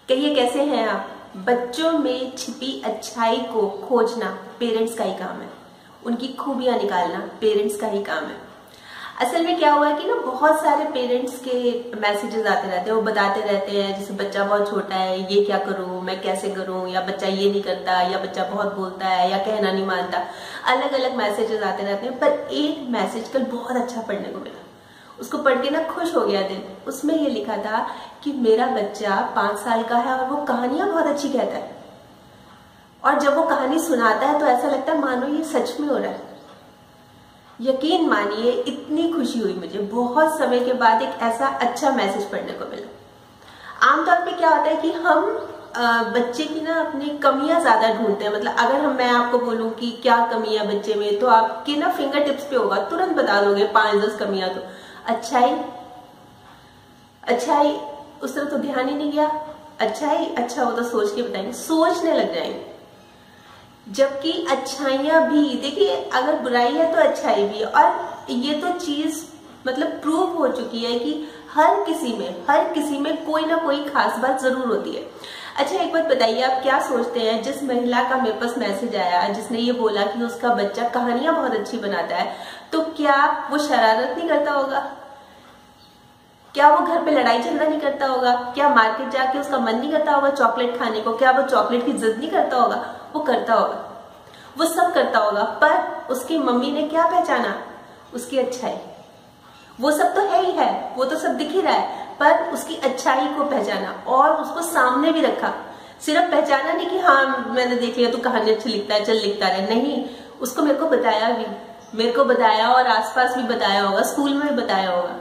कहिए कैसे हैं आप। बच्चों में छिपी अच्छाई को खोजना पेरेंट्स का ही काम है, उनकी खूबियां निकालना पेरेंट्स का ही काम है। असल में क्या हुआ है कि ना बहुत सारे पेरेंट्स के मैसेजेस आते रहते हैं, वो बताते रहते हैं जैसे बच्चा बहुत छोटा है, ये क्या करूं, मैं कैसे करूं, या बच्चा ये नहीं करता, या बच्चा बहुत बोलता है, या कहना नहीं मानता। अलग अलग मैसेजेस आते रहते हैं। पर एक मैसेज कल बहुत अच्छा पढ़ने को मिला, उसको पढ़ के ना खुश हो गया दिल। उसमें ये लिखा था कि मेरा बच्चा 5 साल का है और वो कहानियां बहुत अच्छी कहता है, और जब वो कहानी सुनाता है तो ऐसा लगता है मानो ये सच में हो रहा है। यकीन मानिए इतनी खुशी हुई मुझे, बहुत समय के बाद एक ऐसा अच्छा मैसेज पढ़ने को मिला। आमतौर पे क्या होता है कि हम बच्चे की ना अपनी कमियां ज्यादा ढूंढते हैं। मतलब अगर मैं आपको बोलूं कि क्या कमी है बच्चे में, तो आपके ना फिंगर टिप्स पे होगा, तुरंत बता दोगे 5-10 कमियां। तो अच्छाई उस तरह तो ध्यान ही नहीं गया। अच्छाई अच्छा हो तो सोच के बताएंगे, सोचने लग जाएंगे। जबकि अच्छाइयां भी देखिए, अगर बुराई है तो अच्छाई भी है। और ये तो चीज मतलब प्रूव हो चुकी है कि हर किसी में कोई ना कोई खास बात जरूर होती है। अच्छा एक बात बताइए, आप क्या सोचते हैं जिस महिला का मेरे पास मैसेज आया जिसने ये बोला कि उसका बच्चा कहानियां बहुत अच्छी बनाता है, तो क्या वो शरारत नहीं करता होगा? क्या वो घर पे लड़ाई झगड़ा नहीं करता होगा? क्या मार्केट जाके उसका मन नहीं करता होगा चॉकलेट खाने को? क्या वो चॉकलेट की जिद नहीं करता होगा? वो करता होगा, वो सब करता होगा। पर उसकी मम्मी ने क्या पहचाना? उसकी अच्छाई। वो सब तो है ही है, वो तो सब दिख ही रहा है, पर उसकी अच्छाई को पहचाना और उसको सामने भी रखा। सिर्फ पहचाना नहीं कि हाँ मैंने देख लिया तो कहानी अच्छी लिखता है, चल लिखता रहे, नहीं, उसको मेरे को बताया भी, मेरे को बताया और आसपास भी बताया होगा, स्कूल में भी बताया होगा।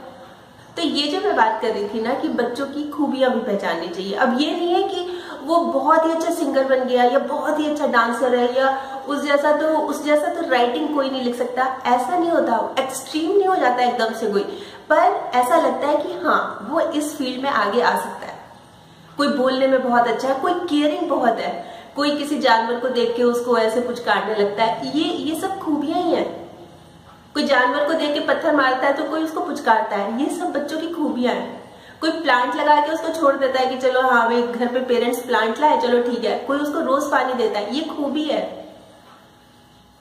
तो ये जो मैं बात कर रही थी ना कि बच्चों की खूबियां भी पहचाननी चाहिए। अब ये नहीं है कि वो बहुत ही अच्छा सिंगर बन गया या बहुत ही अच्छा डांसर है या उस जैसा तो राइटिंग कोई नहीं लिख सकता, ऐसा नहीं होता। एक्सट्रीम नहीं हो जाता एकदम से कोई, पर ऐसा लगता है कि हाँ वो इस फील्ड में आगे आ सकता है। कोई बोलने में बहुत अच्छा है, कोई केयरिंग बहुत है, कोई किसी जानवर को देख के उसको ऐसे कुछ काटने लगता है। ये सब खूबियां ही है। कोई जानवर को देख के पत्थर मारता है तो कोई उसको पुचकारता है, ये सब बच्चों की खूबियां हैं। कोई प्लांट लगा के उसको छोड़ देता है कि चलो हाँ भाई घर पे पेरेंट्स प्लांट लाए, चलो ठीक है। कोई उसको रोज पानी देता है, ये खूबी है,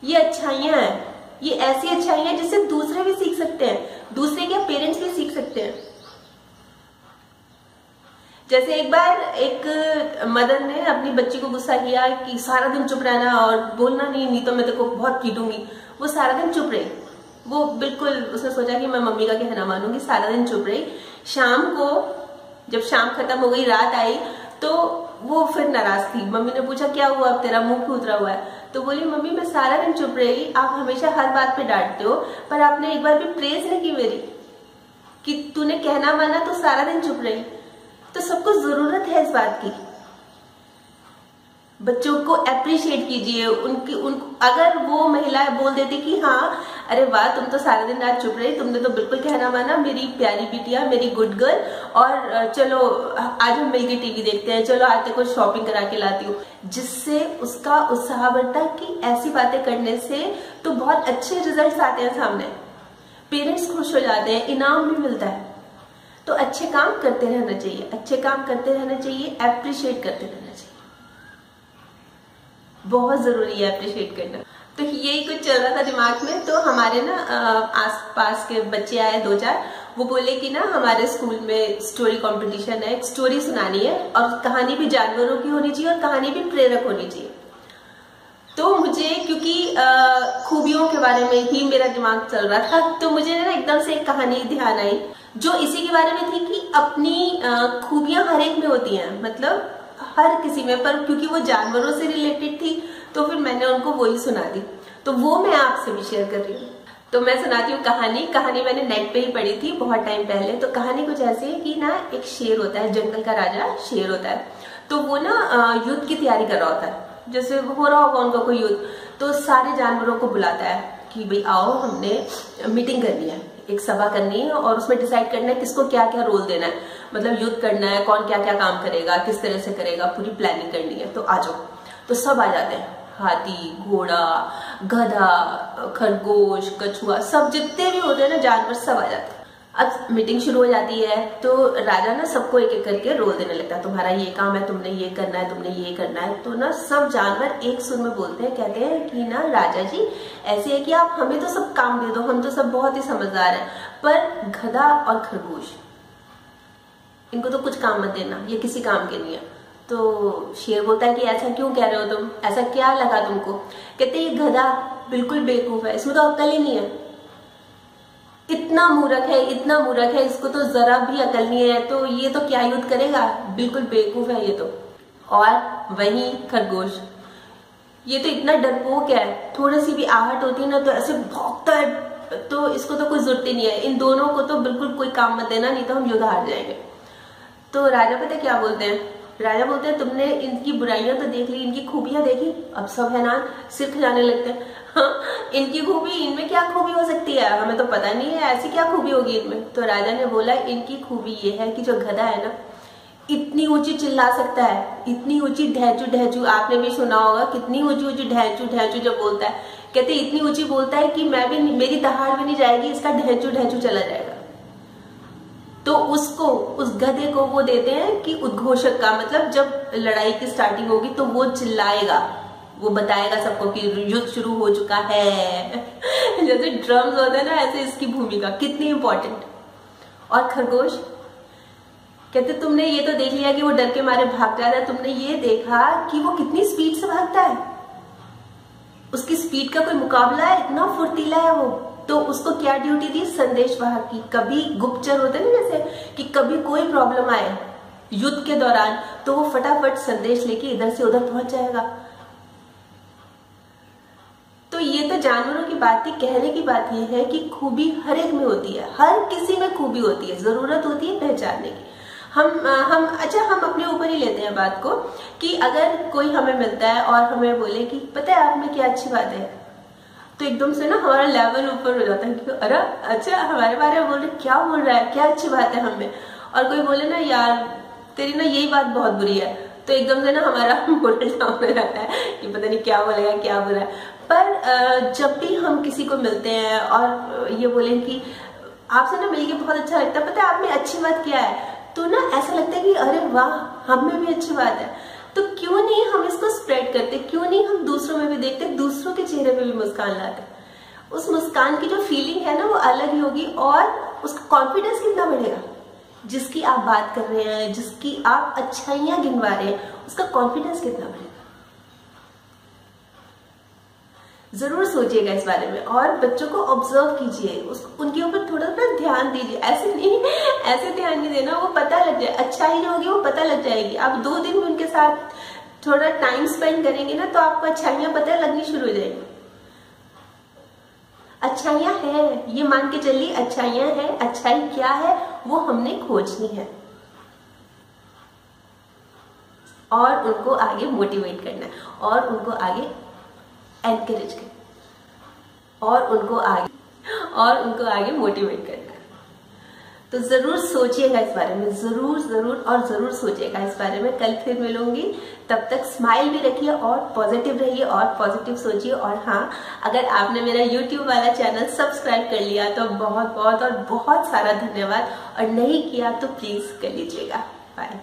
ये अच्छाइयां हैं। ये ऐसी अच्छाइयां हैं जिससे दूसरे भी सीख सकते हैं, दूसरे के पेरेंट्स भी सीख सकते हैं। जैसे एक बार एक मदर ने अपनी बच्ची को गुस्सा किया कि सारा दिन चुप रहना और बोलना नहीं तो मैं तेरे को बहुत पीटूंगी। वो सारा दिन चुप रही, वो बिल्कुल उसने सोचा कि मैं मम्मी का कहना मानूंगी, सारा दिन चुप रही। शाम को जब शाम खत्म हो गई, रात आई, तो वो फिर नाराज थी। मम्मी ने पूछा क्या हुआ, अब तेरा मुंह क्यों उतरा हुआ है? तो बोली मम्मी मैं सारा दिन चुप रही, आप हमेशा हर बात पे डांटते हो, पर आपने एक बार भी प्रेज नहीं की मेरी कि तूने कहना माना तो सारा दिन चुप रही। तो सबको जरूरत है इस बात की, बच्चों को अप्रिशिएट कीजिए। अगर वो महिला बोल देती कि हाँ अरे वाह तुम तो सारा दिन रात चुप रही, तुमने तो बिल्कुल कहना माना, मेरी प्यारी बिटिया, मेरी गुड गर्ल, और चलो आज हम मिलकर टीवी देखते हैं, चलो आज तेरे को शॉपिंग करा के लाती हूँ, जिससे उसका उत्साह बढ़ता है कि ऐसी बातें करने से तो बहुत अच्छे रिजल्ट्स आते हैं सामने, पेरेंट्स खुश हो जाते हैं, इनाम भी मिलता है। तो अच्छे काम करते रहना चाहिए, अच्छे काम करते रहना चाहिए, अप्रिशिएट करते रहना चाहिए, बहुत जरूरी है अप्रिशिएट करना। तो यही कुछ चल रहा था दिमाग में। तो हमारे ना आसपास के बच्चे आए 2-4, वो बोले कि ना हमारे स्कूल में स्टोरी कंपटीशन है, एक स्टोरी सुनानी है और कहानी भी जानवरों की होनी चाहिए और कहानी भी प्रेरक होनी चाहिए। तो मुझे क्योंकि खूबियों के बारे में ही मेरा दिमाग चल रहा था, तो मुझे ना एकदम से एक कहानी ध्यान आई जो इसी के बारे में थी कि अपनी खूबियां हर एक में होती हैं, मतलब हर किसी में, पर क्योंकि वो जानवरों से रिलेटेड थी तो फिर मैंने उनको वही सुना दी। तो वो मैं आपसे भी शेयर कर रही हूँ। तो मैं सुनाती हूँ कहानी मैंने नेट पे ही पढ़ी थी बहुत टाइम पहले। तो कहानी कुछ ऐसी है कि ना एक शेर होता है, जंगल का राजा शेर होता है। तो वो ना युद्ध की तैयारी कर रहा होता है, जैसे हो रहा होगा उनका कोई युद्ध, तो सारे जानवरों को बुलाता है कि भाई आओ हमने मीटिंग करनी है, एक सभा करनी है और उसमें डिसाइड करना है किसको क्या क्या रोल देना है, मतलब युद्ध करना है, कौन क्या क्या काम करेगा, किस तरह से करेगा, पूरी प्लानिंग करनी है। तो आ जाओ। तो सब आ जाते हैं, हाथी, घोड़ा, गधा, खरगोश, कछुआ, सब जितने भी होते हैं ना जानवर, सब आ जाते हैं। अब मीटिंग शुरू हो जाती है तो राजा ना सबको एक एक करके रोल देने लगता है, तुम्हारा ये काम है, तुमने ये करना है, तुमने ये करना है। तो ना सब जानवर एक सुर में बोलते हैं, कहते हैं कि ना राजा जी ऐसे है कि आप हमें तो सब काम दे दो, हम तो सब बहुत ही समझदार हैं, पर गधा और खरगोश इनको तो कुछ काम मत देना, ये किसी काम के नहीं है। तो शेर बोलता है कि ऐसा क्यों कह रहे हो तुम, ऐसा क्या लगा तुमको? कहते ये गधा बिल्कुल बेवकूफ है, इसमें तो अक्ल ही नहीं है, इतना मूर्ख है, इतना मूर्ख है, इसको तो जरा भी अकल नहीं है, तो ये तो क्या युद्ध करेगा, बिल्कुल बेवकूफ है ये तो। और वहीं खरगोश, ये तो इतना डरपोक है, थोड़ी सी भी आहट होती है ना तो ऐसे भौंकता है, तो इसको तो कोई जरूरत ही नहीं है, इन दोनों को तो बिल्कुल कोई काम मत देना, नहीं तो हम युद्ध हार जाएंगे। तो राजा पता क्या बोलते हैं? राजा बोलते हैं तुमने इनकी बुराइयां तो देख ली, इनकी खूबियां देखी, अब सब है ना सिर खिलाने लगते हैं। हाँ, इनकी खूबी, इनमें क्या खूबी हो सकती है, हमें तो पता नहीं है, ऐसी क्या खूबी होगी इनमें। तो राजा ने बोला इनकी खूबी ये है कि जो गधा है ना इतनी ऊंची चिल्ला सकता है, इतनी ऊंची ढहचू ढहचू, आपने भी सुना होगा कितनी ऊंची ऊंची ढहचू ढहचू जब बोलता है, कहते इतनी ऊंची बोलता है कि मैं भी, मेरी दहाड़ भी नहीं जाएगी, इसका ढहचू ढहचू चला जाएगा। तो उसको, उस गधे को वो देते हैं कि उद्घोषक का मतलब जब लड़ाई की स्टार्टिंग होगी तो वो चिल्लाएगा, वो बताएगा सबको कि युद्ध शुरू हो चुका है। जैसे ड्रम्स होते हैं ना, ऐसे इसकी भूमिका कितनी इंपॉर्टेंट। और खरगोश कहते तुमने ये तो देख लिया कि वो डर के मारे भाग जा रहा है, तुमने ये देखा कि वो कितनी स्पीड से भागता है, उसकी स्पीड का कोई मुकाबला है, इतना फुर्तीला है वो। तो उसको क्या ड्यूटी दी? संदेश वाहक की। कभी गुप्तचर होते ना, जैसे कि कभी कोई प्रॉब्लम आए युद्ध के दौरान तो वो फटाफट संदेश लेके इधर से उधर पहुंच जाएगा। तो ये तो जानवरों की बात थी। कहने की बात ये है कि खूबी हर एक में होती है, हर किसी में खूबी होती है, जरूरत होती है पहचानने की। हम अपने ऊपर ही लेते हैं बात को कि अगर कोई हमें मिलता है और हमें बोले कि पता है आप में क्या अच्छी बात है, तो एकदम से ना हमारा लेवल ऊपर हो जाता है कि अरे अच्छा हमारे बारे में बोल रहे, क्या बोल रहा है, क्या अच्छी बात है हमें। और कोई बोले ना यार तेरी ना यही बात बहुत बुरी है, तो एकदम से ना हमारा मोरल डाउन हो जाता है कि पता नहीं क्या बोलेगा, क्या बुरा है। पर जब भी हम किसी को मिलते हैं और ये बोले कि आपसे ना मिलके बहुत अच्छा लगता है, पता है आप में अच्छी बात क्या है, तो ना ऐसा लगता है कि अरे वाह हम में भी अच्छी बात है, तो क्यों नहीं हम इसको स्प्रेड करते, क्यों नहीं हम दूसरों में भी देखते, दूसरों के चेहरे पे भी मुस्कान लाते। उस मुस्कान की जो फीलिंग है ना वो अलग ही होगी, और उसका कॉन्फिडेंस कितना बढ़ेगा। जिसकी आप बात कर रहे हैं, जिसकी आप अच्छाइयां गिनवा रहे हैं, उसका कॉन्फिडेंस कितना बढ़ेगा। जरूर सोचिएगा इस बारे में और बच्चों को ऑब्जर्व कीजिए, उनके ऊपर थोड़ा सा ध्यान दीजिए। ऐसे नहीं, ऐसे ध्यान नहीं देना, वो पता लग जाए, अच्छाई जो होगी वो पता लग जाएगी। आप 2 दिन में उनके साथ थोड़ा टाइम स्पेंड करेंगे ना तो आपको अच्छाइयां पता लगनी शुरू हो जाएंगी। अच्छाइयां हैं, ये मान के चलिए अच्छाइयां हैं। अच्छाई क्या है वो हमने खोजनी है और उनको आगे मोटिवेट करना है और उनको आगे एनकरेज करना और उनको आगे मोटिवेट करना है। तो जरूर सोचिएगा इस बारे में, जरूर सोचिएगा इस बारे में। कल फिर मिलूंगी, तब तक स्माइल भी रखिए और पॉजिटिव रहिए और पॉजिटिव सोचिए। और हाँ, अगर आपने मेरा YouTube वाला चैनल सब्सक्राइब कर लिया तो बहुत बहुत और बहुत सारा धन्यवाद, और नहीं किया तो प्लीज कर लीजिएगा। बाय।